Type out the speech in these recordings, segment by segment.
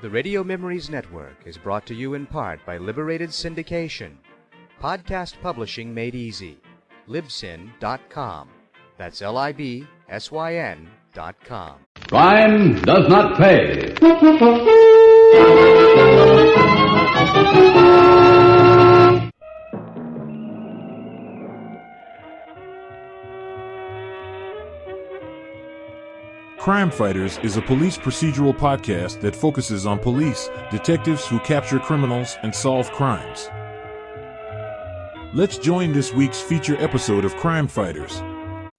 The Radio Memories Network is brought to you in part by Liberated Syndication. Podcast publishing made easy. Libsyn.com. That's Libsyn.com. Crime does not pay. Crime Fighters is a police procedural podcast that focuses on police, detectives who capture criminals and solve crimes. Let's join this week's feature episode of Crime Fighters.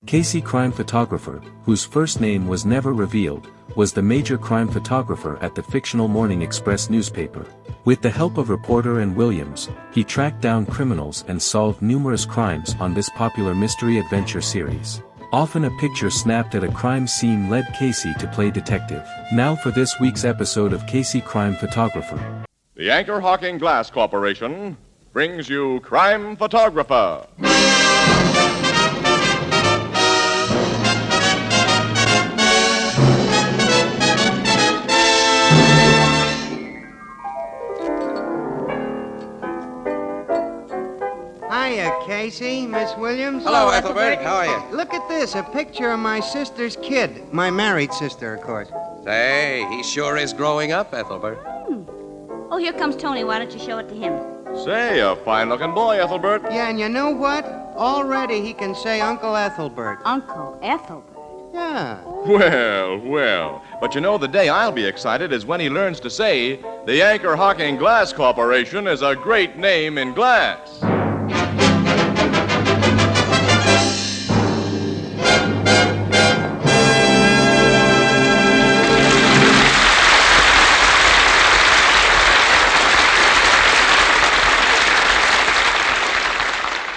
Casey Crime Photographer, whose first name was never revealed, was the major crime photographer at the fictional Morning Express newspaper. With the help of reporter and Williams, he tracked down criminals and solved numerous crimes on this popular mystery adventure series. Often a picture snapped at a crime scene led Casey to play detective. Now for this week's episode of Casey Crime Photographer. The Anchor Hawking Glass Corporation brings you Crime Photographer. Hiya, Casey, Miss Williams. Hello, Ethelbert. How are you? Look at this, a picture of my sister's kid. My married sister, of course. Say, he sure is growing up, Ethelbert. Oh, here comes Tony. Why don't you show it to him? Say, a fine-looking boy, Ethelbert. Yeah, and you know what? Already he can say Uncle Ethelbert. Uncle Ethelbert. Yeah. Well. But you know, the day I'll be excited is when he learns to say, the Anchor Hawking Glass Corporation is a great name in glass.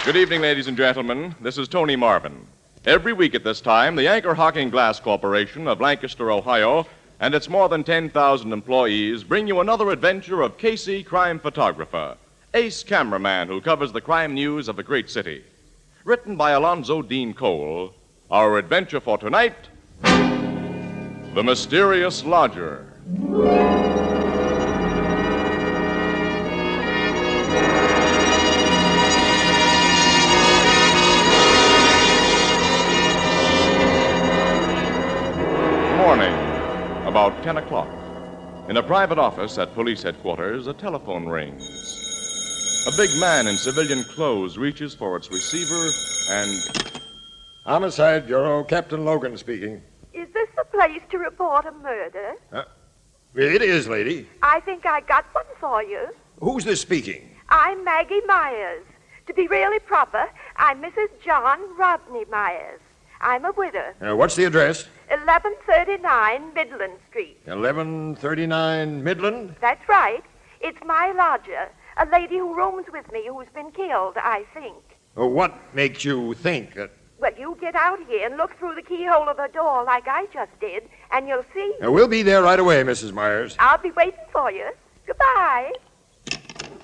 Good evening, ladies and gentlemen. This is Tony Marvin. Every week at this time, the Anchor Hawking Glass Corporation of Lancaster, Ohio, and its more than 10,000 employees bring you another adventure of Casey Crime Photographer, ace cameraman who covers the crime news of a great city. Written by Alonzo Dean Cole, our adventure for tonight, The Mysterious Lodger. Morning, about 10 o'clock. In a private office at police headquarters, a telephone rings. A big man in civilian clothes reaches for its receiver and... Homicide Bureau, Captain Logan speaking. Is this the place to report a murder? It is, lady. I think I got one for you. Who's this speaking? I'm Maggie Myers. To be really proper, I'm Mrs. John Rodney Myers. I'm a widow. What's the address? 1139 Midland Street. 1139 Midland? That's right. It's my lodger, a lady who rooms with me who's been killed, I think. What makes you think that... Well, you get out here and look through the keyhole of the door like I just did, and you'll see. We'll be there right away, Mrs. Myers. I'll be waiting for you. Goodbye.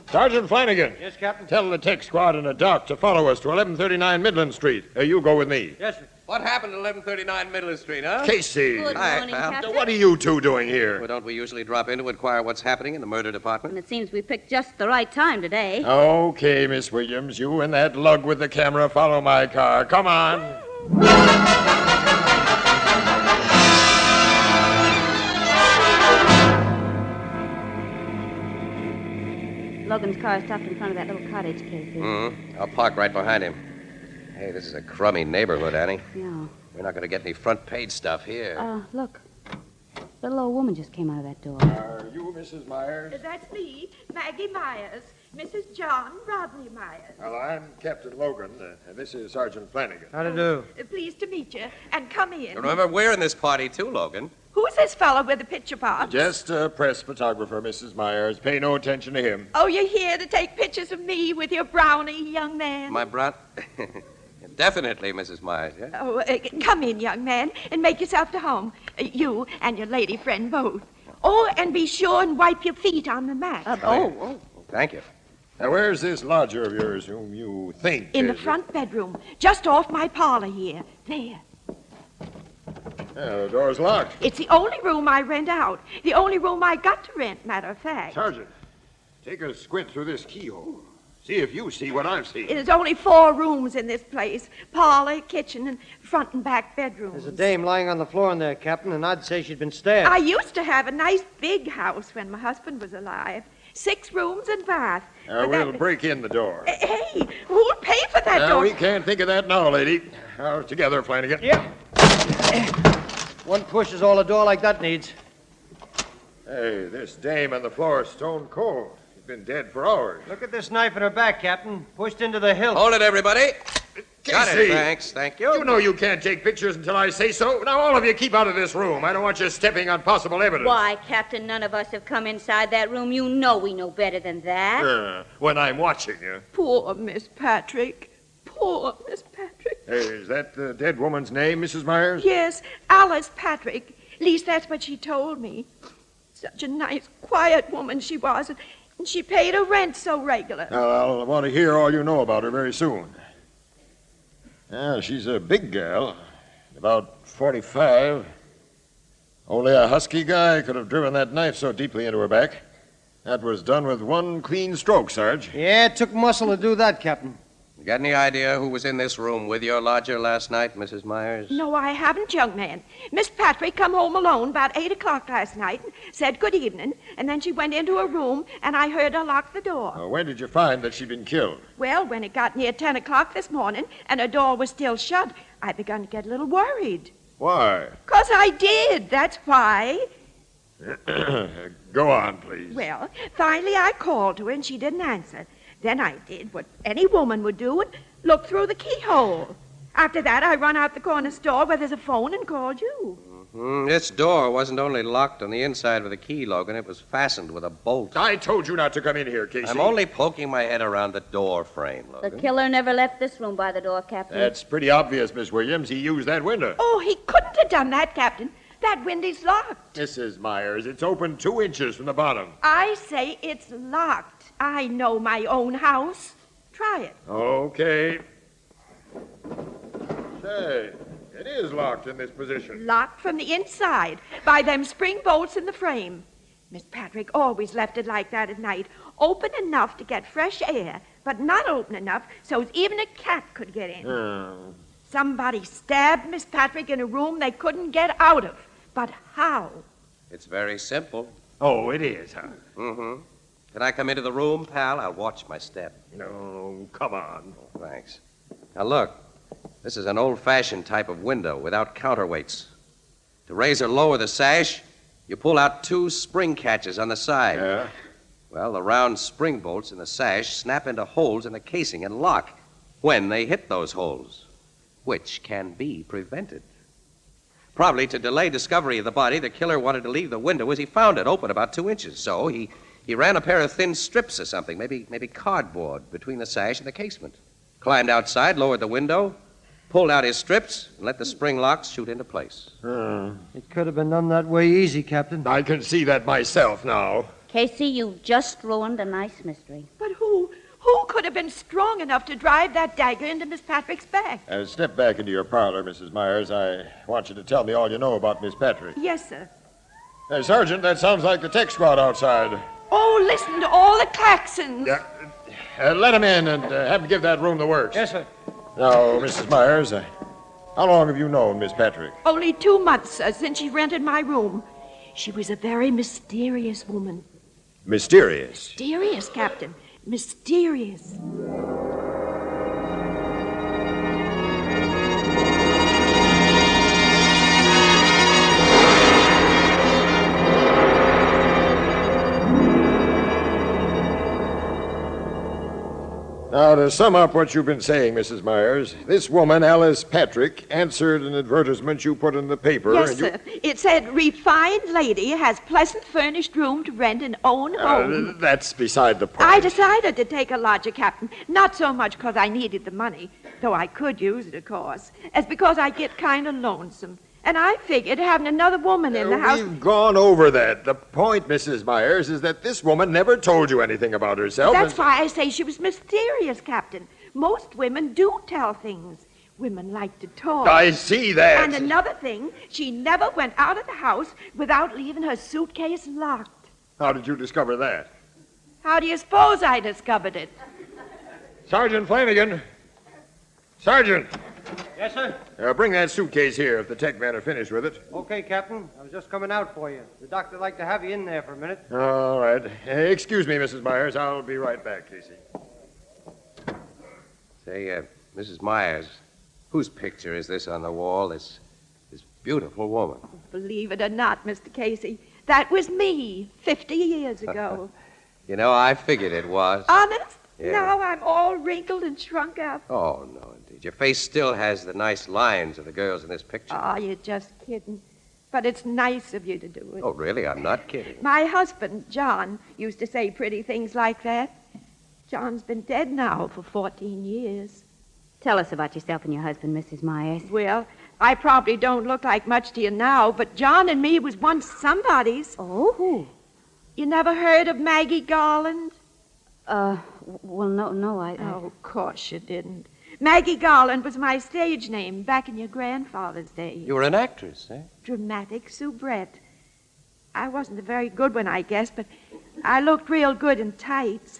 Sergeant Flanagan. Yes, Captain? Tell the tech squad and the doc to follow us to 1139 Midland Street. You go with me. Yes, sir. What happened at 1139 Midland Street, huh? Casey. Good Hi, morning, pal. Captain. What are you two doing here? Well, don't we usually drop in to inquire what's happening in the murder department? And it seems we picked just the right time today. Okay, Miss Williams. You and that lug with the camera follow my car. Come on. Logan's car stopped in front of that little cottage, Casey. I'll park right behind him. Hey, this is a crummy neighborhood, Annie. Yeah. We're not going to get any front page stuff here. Look. Little old woman just came out of that door. Are you Mrs. Myers? That's me, Maggie Myers. Mrs. John Rodney Myers. Well, I'm Captain Logan. This is Sergeant Flanagan. How to do? Pleased to meet you. And come in. Remember, we're in this party, too, Logan. Who's this fellow with the picture box? Just a press photographer, Mrs. Myers. Pay no attention to him. Oh, you're here to take pictures of me with your brownie, young man? My brat? Definitely, Mrs. Myers, yeah? Oh, come in, young man, and make yourself to home. You and your lady friend both. Oh, and be sure and wipe your feet on the mat. Thank you. Now, where's this lodger of yours whom you think In the is... front bedroom, just off my parlor here. There. The door's locked. It's the only room I rent out. The only room I got to rent, matter of fact. Sergeant, take a squint through this keyhole. See if you see what I've seen. There's only 4 rooms in this place. Parlor, kitchen, and front and back bedrooms. There's a dame lying on the floor in there, Captain, and I'd say she'd been stabbed. I used to have a nice big house when my husband was alive. 6 rooms and bath. We'll break in the door. Hey, who'll pay for that door? We can't think of that now, lady. Together, Flanagan. Yep. One push is all a door like that needs. Hey, this dame on the floor is stone cold. She's been dead for hours. Look at this knife in her back, Captain. Pushed into the hilt. Hold it, everybody. Got Casey, it, thanks. Thank you. You know you can't take pictures until I say so. Now, all of you keep out of this room. I don't want you stepping on possible evidence. Why, Captain, none of us have come inside that room. You know we know better than that. When I'm watching you. Poor Miss Patrick. Poor Miss Patrick. Hey, is that the dead woman's name, Mrs. Myers? Yes, Alice Patrick. At least that's what she told me. Such a nice, quiet woman she was, and she paid her rent so regular. I'll want to hear all you know about her very soon. She's a big gal, about 45. Only a husky guy could have driven that knife so deeply into her back. That was done with one clean stroke, Sarge. Yeah, it took muscle to do that, Captain. You got any idea who was in this room with your lodger last night, Mrs. Myers? No, I haven't, young man. Miss Patrick come home alone about 8 o'clock last night and said good evening, and then she went into her room, and I heard her lock the door. When did you find that she'd been killed? Well, when it got near 10 o'clock this morning and her door was still shut, I begun to get a little worried. Why? 'Cause I did, that's why. Go on, please. Well, finally I called to her and she didn't answer. Then I did what any woman would do and look through the keyhole. After that, I run out the corner store where there's a phone and called you. This door wasn't only locked on the inside with a key, Logan. It was fastened with a bolt. I told you not to come in here, Casey. I'm only poking my head around the door frame, The Logan. killer never left this room by the door, Captain. That's pretty obvious, Miss Williams. He used that window. Oh, he couldn't have done that, Captain. That window's locked. Mrs. Myers, it's open 2 inches from the bottom. I say it's locked. I know my own house. Try it. Okay. Say, it is locked in this position. Locked from the inside by them spring bolts in the frame. Miss Patrick always left it like that at night, open enough to get fresh air, but not open enough so even a cat could get in. Somebody stabbed Miss Patrick in a room they couldn't get out of. But how? It's very simple. Oh, it is, huh? Mm-hmm. Can I come into the room, pal? I'll watch my step. No, come on. Oh, thanks. Now, look. This is an old-fashioned type of window without counterweights. To raise or lower the sash, you pull out 2 spring catches on the side. Yeah? Well, the round spring bolts in the sash snap into holes in the casing and lock when they hit those holes, which can be prevented. Probably to delay discovery of the body, the killer wanted to leave the window as he found it, open about 2 inches. So he ran a pair of thin strips or something, maybe cardboard, between the sash and the casement. Climbed outside, lowered the window, pulled out his strips, and let the spring locks shoot into place. It could have been done that way easy, Captain. I can see that myself now. Casey, you've just ruined a nice mystery. But who could have been strong enough to drive that dagger into Miss Patrick's back? Step back into your parlor, Mrs. Myers. I want you to tell me all you know about Miss Patrick. Yes, sir. Hey, Sergeant, that sounds like the tech squad outside. Oh, listen to all the claxons. Yeah. Let him in and have him give that room the works. Yes, sir. Now, Mrs. Myers, how long have you known Miss Patrick? Only 2 months, sir, since she rented my room. She was a very mysterious woman. Mysterious? Mysterious, Captain. Mysterious. Now, to sum up what you've been saying, Mrs. Myers, this woman, Alice Patrick, answered an advertisement you put in the paper. Yes, sir. It said, refined lady has pleasant furnished room to rent and own home. That's beside the point. I decided to take a lodger, Captain. Not so much because I needed the money, though I could use it, of course, as because I get kind of lonesome. And I figured having another woman in the house... We've gone over that. The point, Mrs. Myers, is that this woman never told you anything about herself. That's why I say she was mysterious, Captain. Most women do tell things. Women like to talk. I see that. And another thing, she never went out of the house without leaving her suitcase locked. How did you discover that? How do you suppose I discovered it? Sergeant Flanagan. Sergeant. Yes, sir? Bring that suitcase here if the tech men are finished with it. Okay, Captain. I was just coming out for you. The doctor'd like to have you in there for a minute. All right. Excuse me, Mrs. Myers. I'll be right back, Casey. Say, Mrs. Myers, whose picture is this on the wall? This beautiful woman. Believe it or not, Mr. Casey, that was me 50 years ago. You know, I figured it was. Honest? Yeah. Now I'm all wrinkled and shrunk up. Oh, no, indeed. Your face still has the nice lines of the girls in this picture. Oh, you're just kidding. But it's nice of you to do it. Oh, really? I'm not kidding. My husband, John, used to say pretty things like that. John's been dead now for 14 years. Tell us about yourself and your husband, Mrs. Myers. Well, I probably don't look like much to you now, but John and me was once somebody's. Oh, who? You never heard of Maggie Garland? Well, no, I... Oh, of course you didn't. Maggie Garland was my stage name back in your grandfather's days. You were an actress, eh? Dramatic soubrette. I wasn't a very good one, I guess, but I looked real good in tights.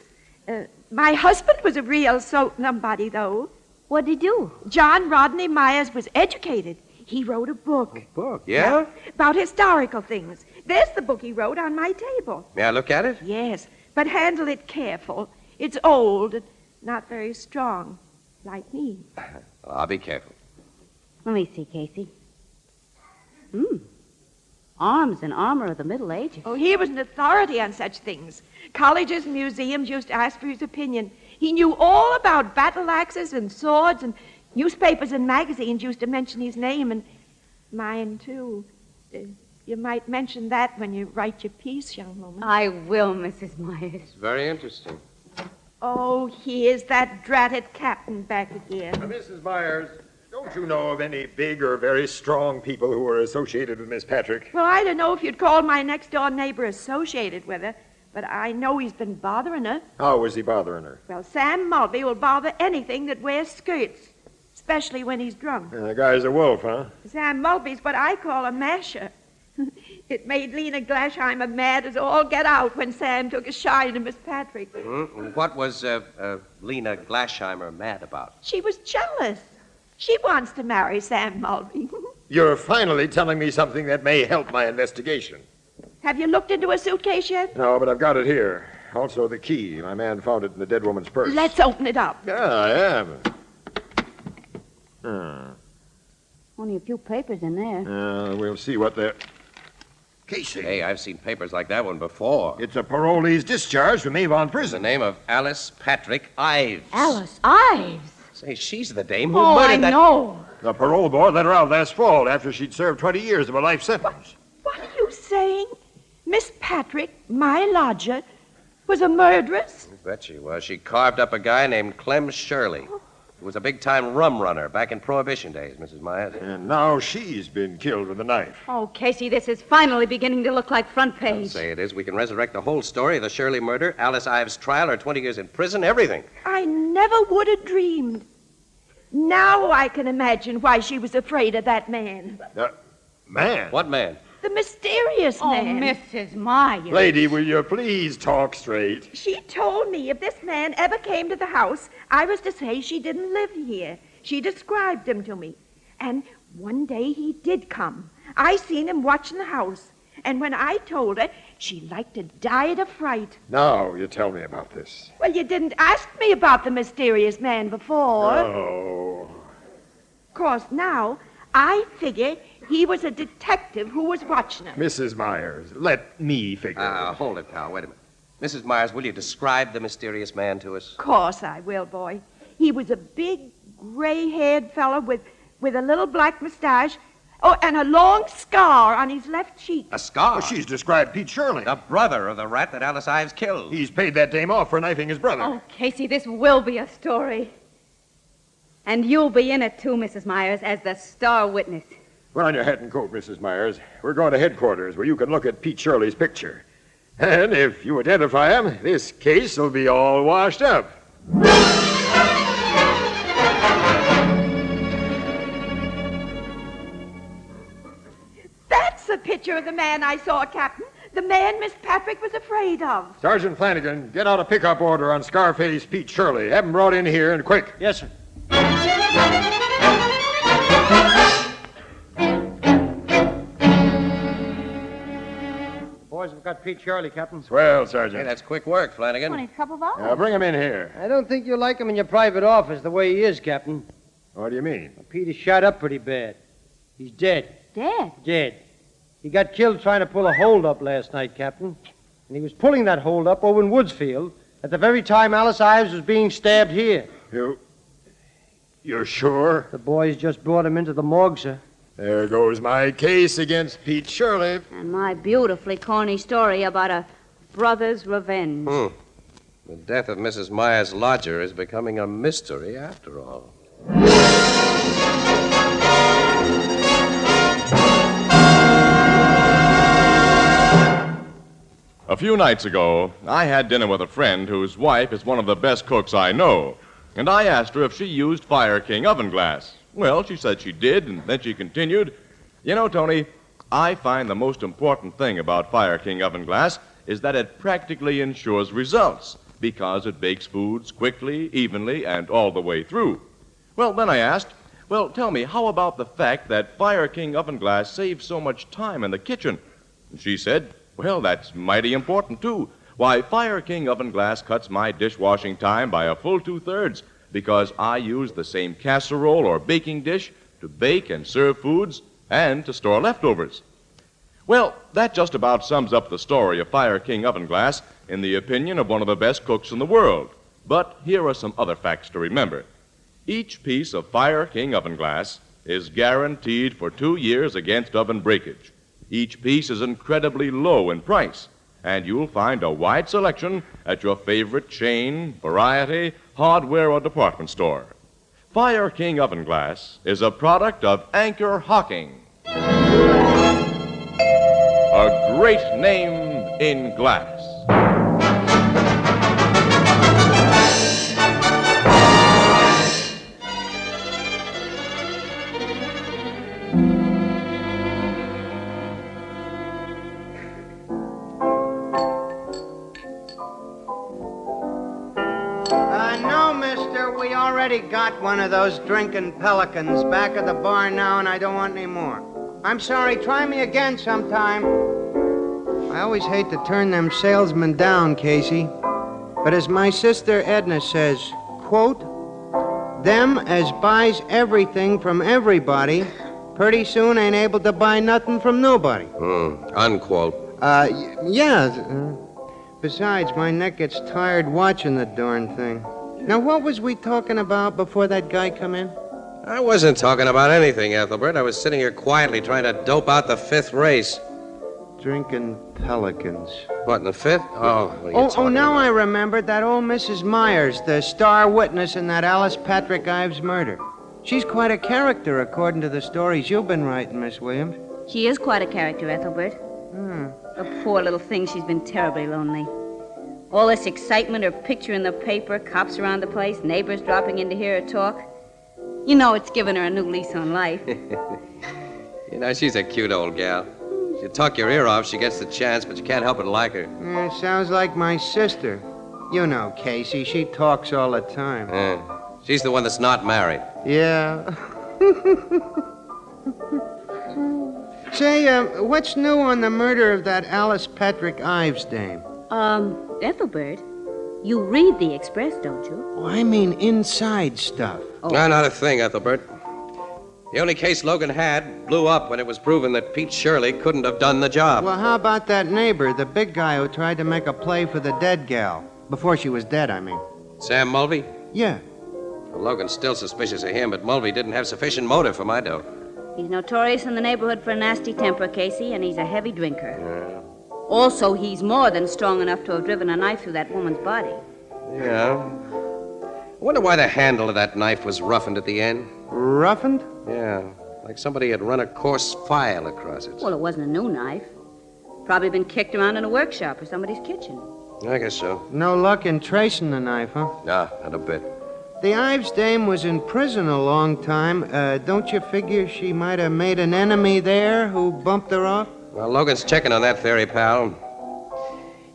My husband was a real somebody, though. What'd he do? John Rodney Myers was educated. He wrote a book. A book, yeah? About historical things. There's the book he wrote on my table. May I look at it? Yes, but handle it careful. It's old and not very strong, like me. Well, I'll be careful. Let me see, Casey. Arms and armor of the Middle Ages. Oh, he was an authority on such things. Colleges and museums used to ask for his opinion. He knew all about battle axes and swords, and newspapers and magazines used to mention his name, and mine, too. You might mention that when you write your piece, young woman. I will, Mrs. Myers. It's very interesting. Oh, here's that dratted captain back again. Mrs. Myers, don't you know of any big or very strong people who are associated with Miss Patrick? Well, I don't know if you'd call my next-door neighbor associated with her, but I know he's been bothering her. How was he bothering her? Well, Sam Mulvey will bother anything that wears skirts, especially when he's drunk. The guy's a wolf, huh? Sam Mulvey's what I call a masher. It made Lena Glasheimer mad as all get out when Sam took a shine to Miss Patrick. What was Lena Glasheimer mad about? She was jealous. She wants to marry Sam Mulvey. You're finally telling me something that may help my investigation. Have you looked into a suitcase yet? No, but I've got it here. Also the key. My man found it in the dead woman's purse. Let's open it up. Yeah, I am. Only a few papers in there. We'll see what they're... Casey. Hey, I've seen papers like that one before. It's a parolee's discharge from Avon The Prison. name of Alice Patrick Ives. Alice Ives? Say, she's the dame who Oh, I murdered that... know. The parole board let her out last fall after she'd served 20 years of a life sentence. What are you saying? Miss Patrick, my lodger, was a murderess? I bet she was. She carved up a guy named Clem Shirley. He was a big-time rum runner back in Prohibition days, Mrs. Myers. And now she's been killed with a knife. Oh, Casey, this is finally beginning to look like front I'll page. say it is. We can resurrect the whole story of the Shirley murder, Alice Ives' trial, her 20 years in prison, everything. I never would have dreamed. Now I can imagine why she was afraid of that man. Man? What man? The mysterious man. Mrs. Myers. Lady, will you please talk straight? She told me if this man ever came to the house, I was to say she didn't live here. She described him to me. And one day he did come. I seen him watching the house. And when I told her, she like to die of fright. Now you tell me about this. Well, you didn't ask me about the mysterious man before. Oh. Of course, now I figure he was a detective who was watching him. Mrs. Myers, let me figure. Hold it, pal. Wait a minute. Mrs. Myers, will you describe the mysterious man to us? Of course I will, boy. He was a big, gray-haired fellow with a little black mustache. Oh, and a long scar on his left cheek. A scar? Well, she's described Pete Shirley. The brother of the rat that Alice Ives killed. He's paid that dame off for knifing his brother. Oh, Casey, this will be a story. And you'll be in it, too, Mrs. Myers, as the star witness. Put on your hat and coat, Mrs. Myers. We're going to headquarters where you can look at Pete Shirley's picture. And if you identify him, this case will be all washed up. picture of the man I saw, Captain. The man Miss Patrick was afraid of. Sergeant Flanagan, get out a pickup order on Scarface Pete Shirley. Have him brought in here and quick. Yes, sir. Boys have got Pete Shirley, Captain. Swell, Hey, Sergeant. that's quick work, Flanagan. Only a couple of hours. Now, bring him in here. I don't think you like him in your private office the way he is, Captain. What do you mean? Pete is shot up pretty bad. He's dead. Dead. Dead. He got killed trying to pull a hold-up last night, Captain. And he was pulling that hold-up over in Woodsfield at the very time Alice Ives was being stabbed here. You're sure? The boys just brought him into the morgue, sir. There goes my case against Pete Shirley. And my beautifully corny story about a brother's revenge. The death of Mrs. Myers' lodger is becoming a mystery after all. A few nights ago, I had dinner with a friend whose wife is one of the best cooks I know. And I asked her if she used Fire King oven glass. Well, she said she did, and then she continued, "You know, Tony, I find the most important thing about Fire King oven glass is that it practically ensures results because it bakes foods quickly, evenly, and all the way through." Well, then I asked, "Well, tell me, how about the fact that Fire King oven glass saves so much time in the kitchen?" And she said, "Well, that's mighty important, too. Why, Fire King oven glass cuts my dishwashing time by a full 2/3 because I use the same casserole or baking dish to bake and serve foods and to store leftovers." Well, that just about sums up the story of Fire King oven glass in the opinion of one of the best cooks in the world. But here are some other facts to remember. Each piece of Fire King oven glass is guaranteed for 2 years against oven breakage. Each piece is incredibly low in price, and you'll find a wide selection at your favorite chain, variety, hardware, or department store. Fire King oven glass is a product of Anchor Hocking. A great name in glass. No, mister, we already got one of those drinking pelicans back at the bar now, and I don't want any more. I'm sorry, try me again sometime. I always hate to turn them salesmen down, Casey. But as my sister Edna says, quote, "Them as buys everything from everybody, pretty soon ain't able to buy nothing from nobody." Unquote. Yeah. Besides, my neck gets tired watching the darn thing. Now, what was we talking about before that guy come in? I wasn't talking about anything, Ethelbert. I was sitting here quietly trying to dope out the 5th race. Drinking pelicans. What, in the 5th? Oh, what are you talking now about? I remembered that old Mrs. Myers, the star witness in that Alice Patrick Ives murder. She's quite a character, according to the stories you've been writing, Miss Williams. She is quite a character, Ethelbert. The poor little thing, she's been terribly lonely. All this excitement, her picture in the paper, cops around the place, neighbors dropping in to hear her talk. You know it's given her a new lease on life. You know, she's a cute old gal. You talk your ear off, she gets the chance, but you can't help but like her. Sounds like my sister. You know, Casey, she talks all the time. She's the one that's not married. Yeah. Say, what's new on the murder of that Alice Patrick Ives dame? Ethelbert, you read the Express, don't you? Oh, I mean inside stuff. No, not a thing, Ethelbert. The only case Logan had blew up when it was proven that Pete Shirley couldn't have done the job. Well, how about that neighbor, the big guy who tried to make a play for the dead gal? Before she was dead, I mean. Sam Mulvey? Yeah. Well, Logan's still suspicious of him, but Mulvey didn't have sufficient motive for my dough. He's notorious in the neighborhood for a nasty temper, Casey, and he's a heavy drinker. Yeah. Also, he's more than strong enough to have driven a knife through that woman's body. Yeah. I wonder why the handle of that knife was roughened at the end. Roughened? Yeah, like somebody had run a coarse file across it. Well, it wasn't a new knife. Probably been kicked around in a workshop or somebody's kitchen. I guess so. No luck in tracing the knife, huh? Nah, not a bit. The Ives dame was in prison a long time. Don't you figure she might have made an enemy there who bumped her off? Well, Logan's checking on that theory, pal.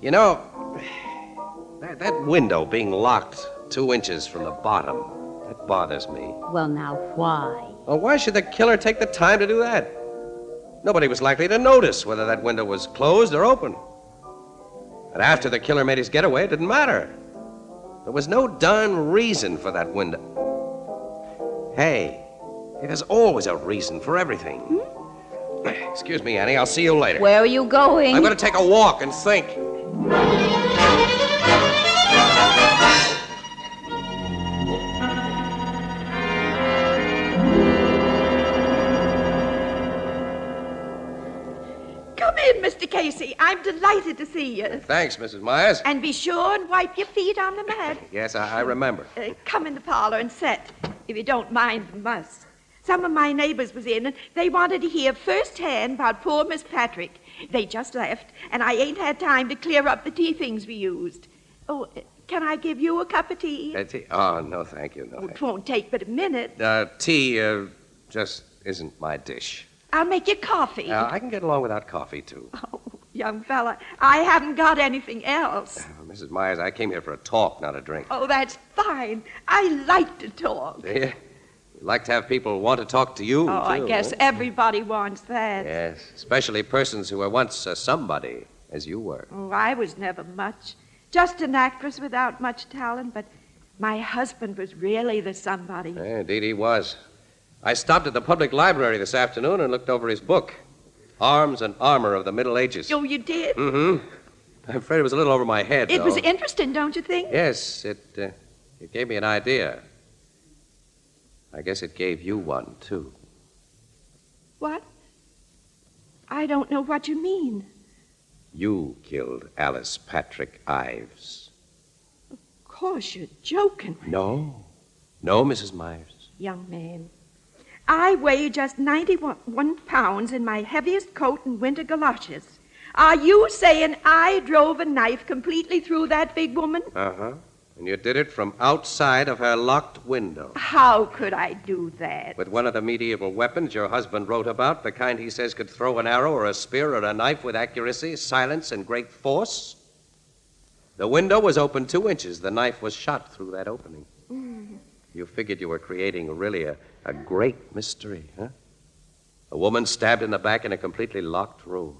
You know, that window being locked 2 inches from the bottom, that bothers me. Well, now, why? Well, why should the killer take the time to do that? Nobody was likely to notice whether that window was closed or open. And after the killer made his getaway, it didn't matter. There was no darn reason for that window. Hey, there's always a reason for everything. Excuse me, Annie. I'll see you later. Where are you going? I'm going to take a walk and think. Come in, Mr. Casey. I'm delighted to see you. Thanks, Mrs. Myers. And be sure and wipe your feet on the mat. Yes, I remember. Come in the parlor and sit, if you don't mind the muss. Some of my neighbors was in, and they wanted to hear firsthand about poor Miss Patrick. They just left, and I ain't had time to clear up the tea things we used. Oh, can I give you a cup of tea? Tea? Oh, no, thank you. No, It won't take but a minute. tea just isn't my dish. I'll make you coffee. I can get along without coffee, too. Oh, young fella, I haven't got anything else. Mrs. Myers, I came here for a talk, not a drink. Oh, that's fine. I like to talk. Do you? You like to have people want to talk to you, Oh, too, I guess huh? everybody wants that. Yes, especially persons who were once somebody, as you were. Oh, I was never much. Just an actress without much talent, but my husband was really the somebody. Yeah, indeed he was. I stopped at the public library this afternoon and looked over his book, Arms and Armor of the Middle Ages. Oh, you did? Mm-hmm. I'm afraid it was a little over my head, It though. was interesting, don't you think? Yes, it gave me an idea. I guess it gave you one, too. What? I don't know what you mean. You killed Alice Patrick Ives. Of course, you're joking. No, Mrs. Myers. Young man, I weigh just 91 pounds in my heaviest coat and winter galoshes. Are you saying I drove a knife completely through that big woman? Uh-huh. And you did it from outside of her locked window. How could I do that? With one of the medieval weapons your husband wrote about, the kind he says could throw an arrow or a spear or a knife with accuracy, silence, and great force. The window was open 2 inches. The knife was shot through that opening. You figured you were creating really a great mystery, huh? A woman stabbed in the back in a completely locked room.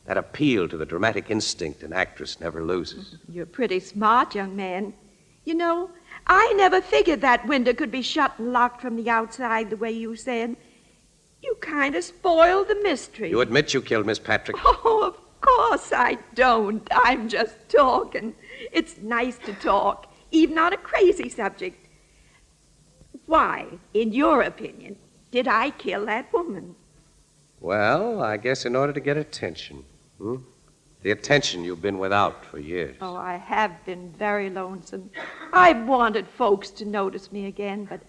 That appeal to the dramatic instinct an actress never loses. You're pretty smart, young man. You know, I never figured that window could be shut and locked from the outside the way you said. You kind of spoiled the mystery. You admit you killed Miss Patrick? Oh, of course I don't. I'm just talking. It's nice to talk, even on a crazy subject. Why, in your opinion, did I kill that woman? Well, I guess in order to get attention. The attention you've been without for years. Oh, I have been very lonesome. I've wanted folks to notice me again, but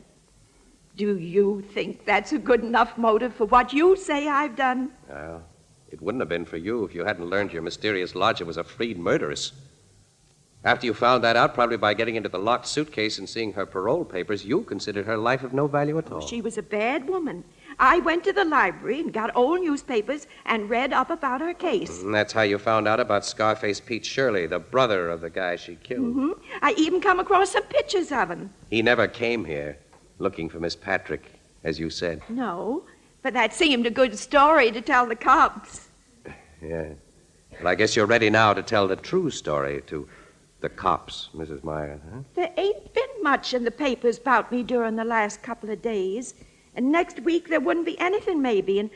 do you think that's a good enough motive for what you say I've done? Well, it wouldn't have been for you if you hadn't learned your mysterious lodger was a freed murderess. After you found that out, probably by getting into the locked suitcase and seeing her parole papers, you considered her life of no value at all. She was a bad woman. I went to the library and got old newspapers and read up about her case. And that's how you found out about Scarface Pete Shirley, the brother of the guy she killed. I even come across some pictures of him. He never came here looking for Miss Patrick, as you said. No, but that seemed a good story to tell the cops. Yeah. Well, I guess you're ready now to tell the true story to the cops, Mrs. Myers, huh? There ain't been much in the papers about me during the last couple of days. And next week there wouldn't be anything, maybe, and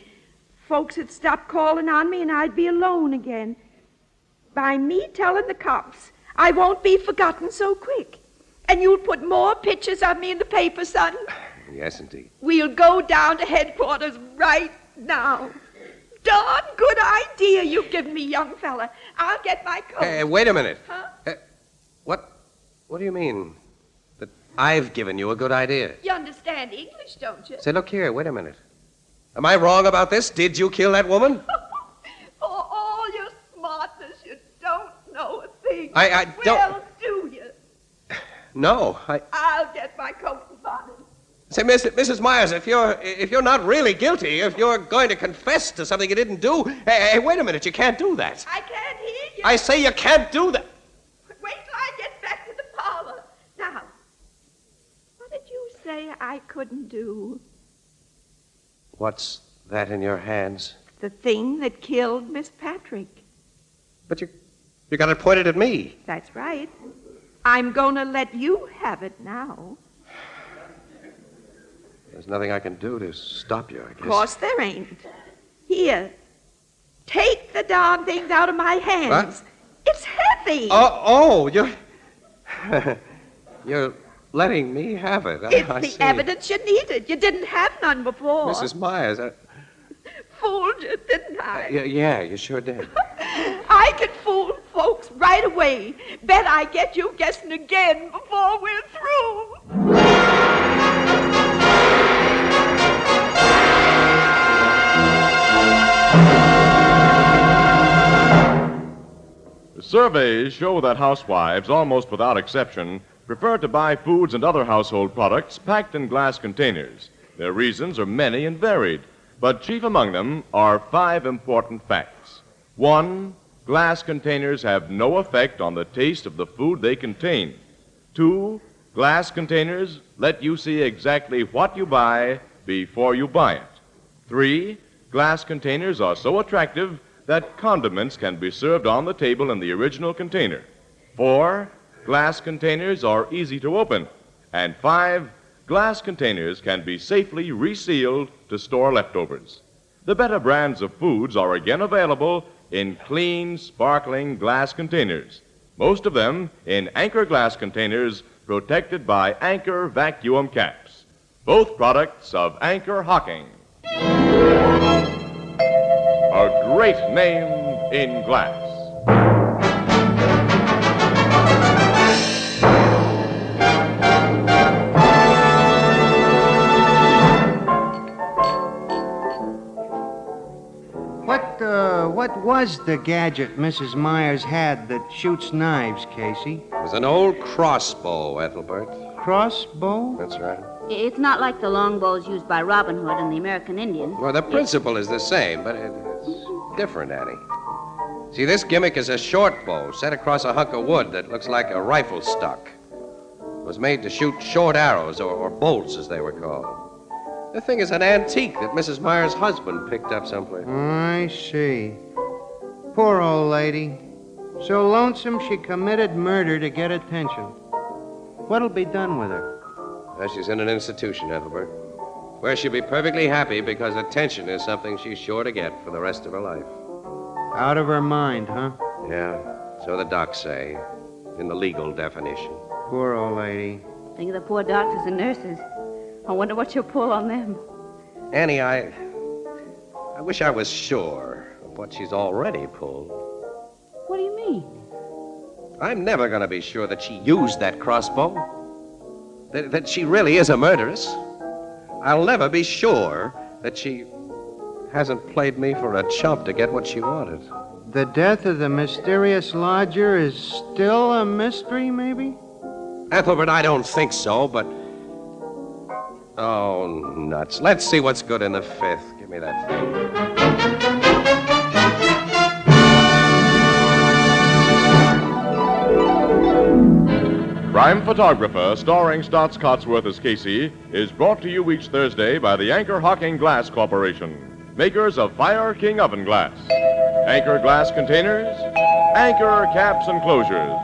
folks would stop calling on me and I'd be alone again. By me telling the cops, I won't be forgotten so quick. And you'll put more pictures of me in the paper, son? Yes, indeed. We'll go down to headquarters right now. Darn good idea you've given me, young fella. I'll get my coat. Hey, wait a minute. Huh? What do you mean? That I've given you a good idea? You understand English, don't you? Say, look here, wait a minute. Am I wrong about this? Did you kill that woman? For all your smartness, you don't know a thing. I don't... Well, do you? No, I'll get my coat and bonnet. Say, Mrs. Myers, if you're not really guilty, if you're going to confess to something you didn't do, hey, wait a minute, you can't do that. I can't hear you. I say you can't do that. Wait till I get back to the parlor. Now, what did you say I couldn't do? What's that in your hands? The thing that killed Miss Patrick. But you got it pointed at me. That's right. I'm going to let you have it now. There's nothing I can do to stop you, I guess. Of course there ain't. Here, take the darn things out of my hands. What? It's heavy. Oh, you're letting me have it. It's I the see. evidence you needed. You didn't have none before. Mrs. Myers, Fooled you, didn't I? yeah, you sure did. I can fool folks right away. Bet I get you guessing again before we're through. Surveys show that housewives, almost without exception, prefer to buy foods and other household products packed in glass containers. Their reasons are many and varied, but chief among them are 5 important facts. 1, glass containers have no effect on the taste of the food they contain. 2, glass containers let you see exactly what you buy before you buy it. 3, glass containers are so attractive that condiments can be served on the table in the original container. 4, glass containers are easy to open. And 5, glass containers can be safely resealed to store leftovers. The better brands of foods are again available in clean, sparkling glass containers. Most of them in Anchor glass containers protected by Anchor vacuum caps. Both products of Anchor Hocking. A great name in glass. What was the gadget Mrs. Myers had that shoots knives, Casey? It was an old crossbow, Ethelbert. Crossbow? That's right. It's not like the longbows used by Robin Hood and the American Indian. Well, the principle is the same, but it's different, Annie. See, this gimmick is a short bow set across a hunk of wood that looks like a rifle stock. It was made to shoot short arrows, or bolts, as they were called. The thing is an antique that Mrs. Myers' husband picked up someplace. I see. Poor old lady. So lonesome she committed murder to get attention. What'll be done with her? Well, she's in an institution, Ethelbert, where she'll be perfectly happy because attention is something she's sure to get for the rest of her life. Out of her mind, huh? Yeah, so the docs say, in the legal definition. Poor old lady. Think of the poor doctors and nurses. I wonder what you'll pull on them. Annie, I wish I was sure of what she's already pulled. What do you mean? I'm never going to be sure that she used that crossbow. That she really is a murderess. I'll never be sure that she hasn't played me for a chump to get what she wanted. The death of the mysterious lodger is still a mystery, maybe? Ethelbert, I don't think so, but... Oh, nuts. Let's see what's good in the 5th. Give me that thing. Crime Photographer, starring Stotts Cotsworth as Casey, is brought to you each Thursday by the Anchor Hocking Glass Corporation, makers of Fire King oven glass, Anchor glass containers, Anchor caps and closures,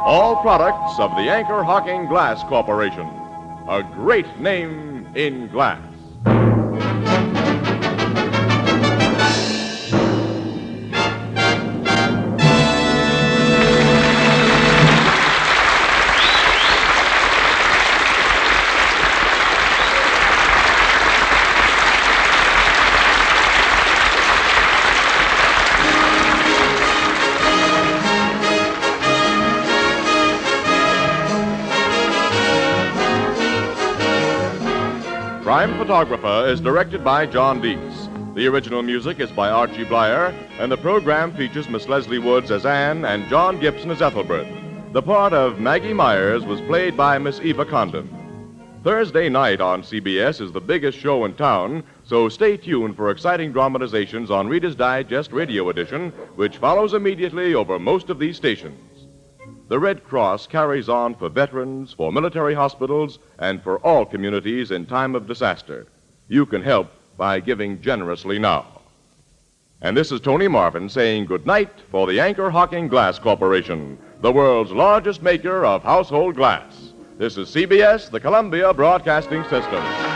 all products of the Anchor Hocking Glass Corporation, a great name in glass. Crime Photographer is directed by John Deese. The original music is by Archie Blyer, and the program features Miss Leslie Woods as Anne and John Gibson as Ethelbert. The part of Maggie Myers was played by Miss Eva Condon. Thursday night on CBS is the biggest show in town, so stay tuned for exciting dramatizations on Reader's Digest Radio Edition, which follows immediately over most of these stations. The Red Cross carries on for veterans, for military hospitals, and for all communities in time of disaster. You can help by giving generously now. And this is Tony Marvin saying good night for the Anchor Hocking Glass Corporation, the world's largest maker of household glass. This is CBS, the Columbia Broadcasting System.